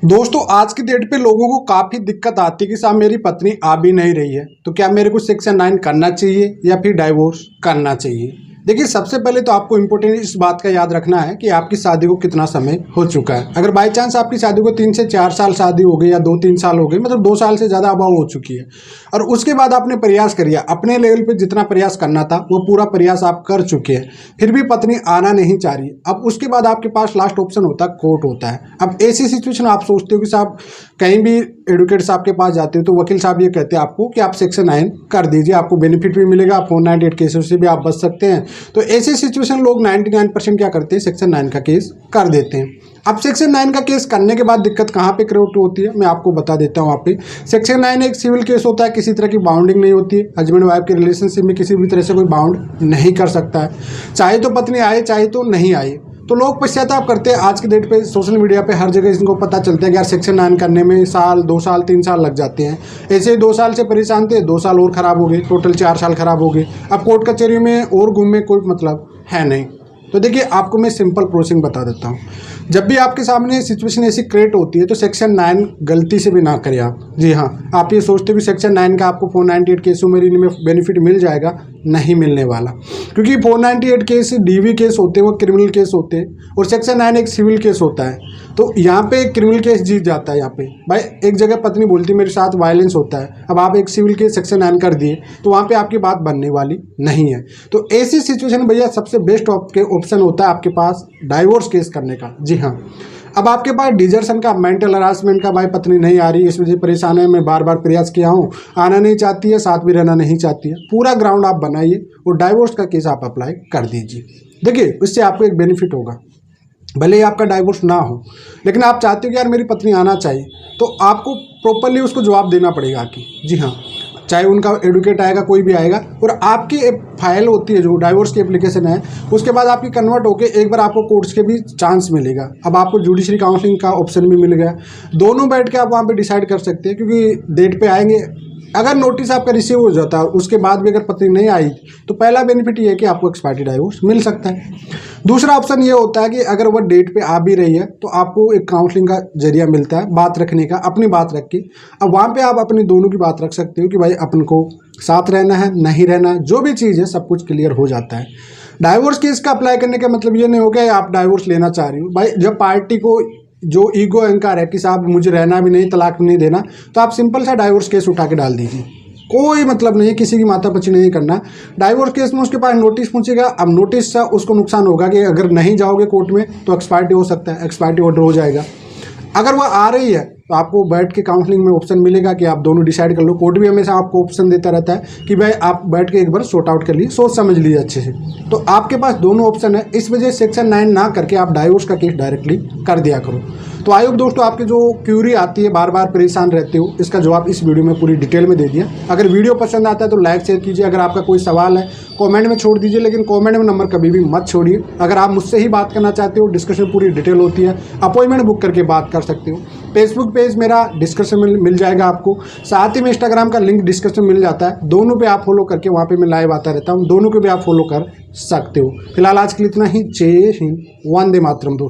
दोस्तों आज की डेट पे लोगों को काफ़ी दिक्कत आती है कि साहब मेरी पत्नी आ भी नहीं रही है, तो क्या मेरे को सेक्शन 9 करना चाहिए या फिर डाइवोर्स करना चाहिए। देखिए सबसे पहले तो आपको इम्पोर्टेंट इस बात का याद रखना है कि आपकी शादी को कितना समय हो चुका है। अगर बाई चांस आपकी शादी को 3 से 4 साल शादी हो गई या 2-3 साल हो गई, मतलब 2 साल से ज़्यादा अभाव हो चुकी है, और उसके बाद आपने प्रयास करिए, अपने लेवल पे जितना प्रयास करना था वो पूरा प्रयास आप कर चुके हैं, फिर भी पत्नी आना नहीं चाह रही, अब उसके बाद आपके पास लास्ट ऑप्शन होता है कोर्ट होता है। अब ऐसी सिचुएशन आप सोचते हो कि साहब कहीं भी एडवोकेट साहब के पास जाते हो तो वकील साहब ये कहते हैं आपको कि आप सेक्शन 9 कर दीजिए, आपको बेनिफिट भी मिलेगा, 498 केसेस से भी आप बच सकते हैं। तो ऐसी सिचुएशन लोग 99% क्या करते हैं, सेक्शन 9 का केस कर देते हैं। अब सेक्शन 9 का केस करने के बाद दिक्कत कहाँ पे क्रिएट होती है, मैं आपको बता देता हूँ। आप पे सेक्शन 9 एक सिविल केस होता है, किसी तरह की बाउंडिंग नहीं होती है, हस्बैंड वाइफ के रिलेशनशिप में किसी भी तरह से कोई बाउंड नहीं कर सकता है, चाहे तो पत्नी आए चाहे तो नहीं आए। तो लोग पश्चाताप करते हैं आज की डेट पे, सोशल मीडिया पे हर जगह इनको पता चलता है कि यार सेक्शन 9 करने में साल 2 साल 3 साल लग जाते हैं। ऐसे ही 2 साल से परेशान थे, 2 साल और ख़राब हो गए, टोटल 4 साल ख़राब हो गए। अब कोर्ट कचहरी में और घूमने कोई मतलब है नहीं। तो देखिए आपको मैं सिंपल प्रोसेसिंग बता देता हूँ। जब भी आपके सामने सिचुएशन ऐसी क्रिएट होती है तो सेक्शन 9 गलती से भी ना करें आप। जी हाँ, आप ये सोचते भी सेक्शन 9 का आपको 498 केस मेरी में बेनिफिट मिल जाएगा, नहीं मिलने वाला, क्योंकि 498 केस डीवी केस होते हैं, वो क्रिमिनल केस होते हैं, और सेक्शन 9 एक सिविल केस होता है। तो यहाँ पे एक क्रिमिनल केस जीत जाता है। यहाँ पे भाई एक जगह पत्नी बोलती मेरे साथ वायलेंस होता है, अब आप एक सिविल केस सेक्शन 9 कर दिए तो वहाँ पे आपकी बात बनने वाली नहीं है। तो ऐसी सिचुएशन भैया सबसे बेस्ट ऑप्शन होता है आपके पास डाइवोर्स केस करने का। जी हाँ, अब आपके पास डिजर्शन का, मेंटल हरासमेंट का, भाई पत्नी नहीं आ रही, इस वजह परेशान है, मैं बार बार प्रयास किया हूँ, आना नहीं चाहती है, साथ भी रहना नहीं चाहती है, पूरा ग्राउंड आप बनाइए और डाइवोर्स का केस आप अप्लाई कर दीजिए। देखिए इससे आपको एक बेनिफिट होगा, भले ही आपका डाइवोर्स ना हो, लेकिन आप चाहते हो कि यार मेरी पत्नी आना चाहिए, तो आपको प्रॉपरली उसको जवाब देना पड़ेगा कि जी हाँ, चाहे उनका एडवोकेट आएगा, कोई भी आएगा, और आपकी एक फाइल होती है जो डाइवोर्स की एप्लीकेशन है, उसके बाद आपकी कन्वर्ट होकर एक बार आपको कोर्ट्स के भी चांस मिलेगा। अब आपको जुडिशरी काउंसलिंग का ऑप्शन भी मिल गया, दोनों बैठ के आप वहाँ पे डिसाइड कर सकते हैं, क्योंकि डेट पे आएंगे। अगर नोटिस आपका रिसीव हो जाता है उसके बाद भी अगर पत्नी नहीं आई तो पहला बेनिफिट ये है कि आपको एक्सपायरी डाइवोर्स मिल सकता है। दूसरा ऑप्शन ये होता है कि अगर वह डेट पे आ भी रही है तो आपको एक काउंसलिंग का जरिया मिलता है बात रखने का, अपनी बात रख के। अब वहाँ पे आप अपनी दोनों की बात रख सकते हो कि भाई अपन को साथ रहना है, नहीं रहना है, जो भी चीज़ है सब कुछ क्लियर हो जाता है। डाइवोर्स केस का अप्लाई करने का मतलब ये नहीं हो गया आप डाइवोर्स लेना चाह रही हो। भाई जब पार्टी को जो ईगो अहंकार है कि साहब मुझे रहना भी नहीं, तलाक भी नहीं देना, तो आप सिंपल सा डाइवोर्स केस उठा के डाल दीजिए, कोई मतलब नहीं है, किसी की माथापच्ची नहीं करना। डाइवोर्स केस में उसके पास नोटिस पहुंचेगा, अब नोटिस से उसको नुकसान होगा कि अगर नहीं जाओगे कोर्ट में तो एक्सपायरी हो सकता है, एक्सपायरी ऑर्डर हो जाएगा। अगर वह आ रही है तो आपको बैठ के काउंसलिंग में ऑप्शन मिलेगा कि आप दोनों डिसाइड कर लो। कोर्ट भी हमेशा आपको ऑप्शन देता रहता है कि भाई आप बैठ के एक बार सॉर्ट आउट कर लीजिए, सोच समझ लीजिए अच्छे से। तो आपके पास दोनों ऑप्शन है, इस वजह से सेक्शन 9 ना करके आप डाइवोर्स का केस डायरेक्टली कर दिया करो। तो आई होप दोस्तों आपकी जो क्यूरी आती है, बार बार परेशान रहते हो, इसका जवाब इस वीडियो में पूरी डिटेल में दे दिया। अगर वीडियो पसंद आता है तो लाइक शेयर कीजिए, अगर आपका कोई सवाल है कमेंट में छोड़ दीजिए, लेकिन कमेंट में नंबर कभी भी मत छोड़िए। अगर आप मुझसे ही बात करना चाहते हो, डिस्कशन पूरी डिटेल होती है, अपॉइंटमेंट बुक करके बात कर सकते हो। फेसबुक पेज मेरा डिस्क्रिप्शन में मिल जाएगा आपको, साथ ही में इंस्टाग्राम का लिंक डिस्क्रिप्शन में मिल जाता है, दोनों पे आप फॉलो करके वहाँ पे मैं लाइव आता रहता हूँ, दोनों को भी आप फॉलो कर सकते हो। फिलहाल आज के लिए इतना ही। जय हिंद, वंदे मातरम दोस्तों।